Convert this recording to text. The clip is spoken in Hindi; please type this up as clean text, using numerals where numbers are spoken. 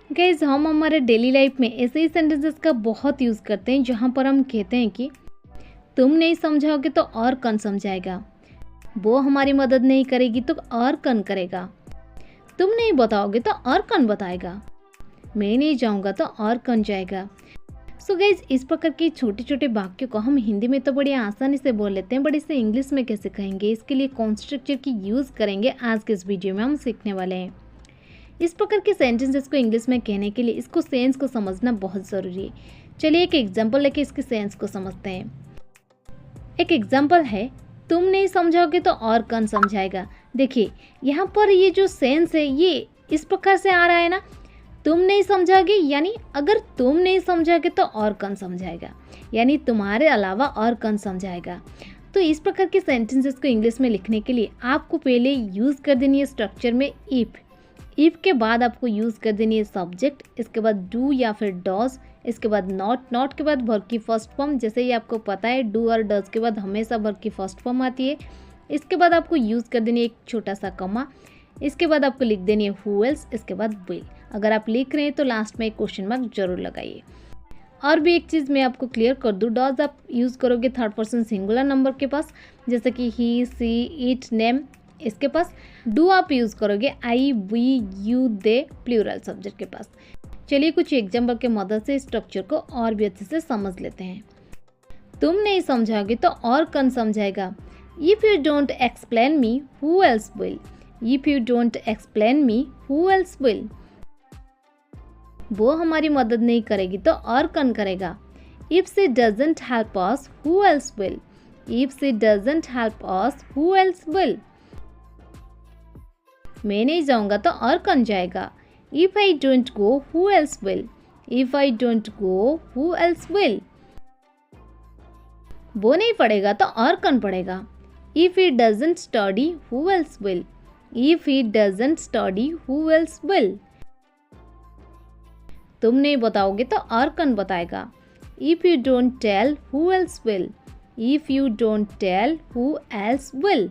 गाइज हम हमारे डेली लाइफ में ऐसे ही सेंटेंसेस का बहुत यूज़ करते हैं जहाँ पर हम कहते हैं कि तुम नहीं समझाओगे तो और कौन समझाएगा, वो हमारी मदद नहीं करेगी तो और कौन करेगा, तुम नहीं बताओगे तो और कौन बताएगा, मैं नहीं जाऊँगा तो और कौन जाएगा। सो गाइज इस प्रकार के छोटे छोटे वाक्यों को हम हिंदी में तो बड़ी आसानी से बोल लेते हैं, बट इसे इंग्लिश में कैसे कहेंगे, इसके लिए कौन स्ट्रक्चर की यूज़ करेंगे आज के इस वीडियो में हम सीखने वाले हैं। इस प्रकार के सेंटेंसेस को इंग्लिश में कहने के लिए इसको सेंस को समझना बहुत ज़रूरी है। चलिए एक एग्जाम्पल लेके इसके सेंस को समझते हैं। एक एग्जाम्पल है, तुम नहीं समझाओगे तो और कौन समझाएगा। देखिए यहाँ पर ये जो सेंस है ये इस प्रकार से आ रहा है ना, तुम नहीं समझोगे यानी अगर तुम नहीं समझोगे तो और कौन समझाएगा, यानी तुम्हारे अलावा और कौन समझाएगा। तो इस प्रकार के सेंटेंसेस को इंग्लिश में लिखने के लिए आपको पहले यूज़ कर देनी है स्ट्रक्चर में इफ़ के बाद आपको यूज़ कर देनी है सब्जेक्ट, इसके बाद डू या फिर डॉज, इसके बाद नॉट के बाद वर्ब की फर्स्ट फॉर्म, जैसे ही आपको पता है डू और डज के बाद हमेशा वर्ब की फर्स्ट फॉर्म आती है। इसके बाद आपको यूज़ कर देनी है एक छोटा सा कॉमा, इसके बाद आपको लिख देनी है हु एल्स, इसके बाद विल। अगर आप लिख रहे हैं तो लास्ट में एक क्वेश्चन मार्क जरूर लगाइए। और भी एक चीज़ मैं आपको क्लियर कर दूँ, डॉज आप यूज़ करोगे थर्ड पर्सन सिंगुलर नंबर के पास, जैसे कि ही सी इट नेम, इसके पास। डू आप यूज़ करोगे I we you they plural subject के पास। चलिए कुछ एग्जाम्पल के मदद से स्ट्रक्चर को और भी अच्छे से समझ लेते हैं। तुम नहीं समझाओगे तो और कौन समझाएगा। If you don't explain me who else will. If you don't explain me who else will. वो हमारी मदद नहीं करेगी तो और कौन करेगा। If she doesn't help us who else will. If she doesn't help us who else will. मैं नहीं जाऊँगा तो और कौन जाएगा। If I don't go who else will. If I don't go who else will. वो नहीं पढ़ेगा तो और कौन पढ़ेगा। If he doesn't study who else will. If he doesn't study who else will. तुम नहीं बताओगे तो और कौन बताएगा। If you don't tell who else will. If you don't tell who else will.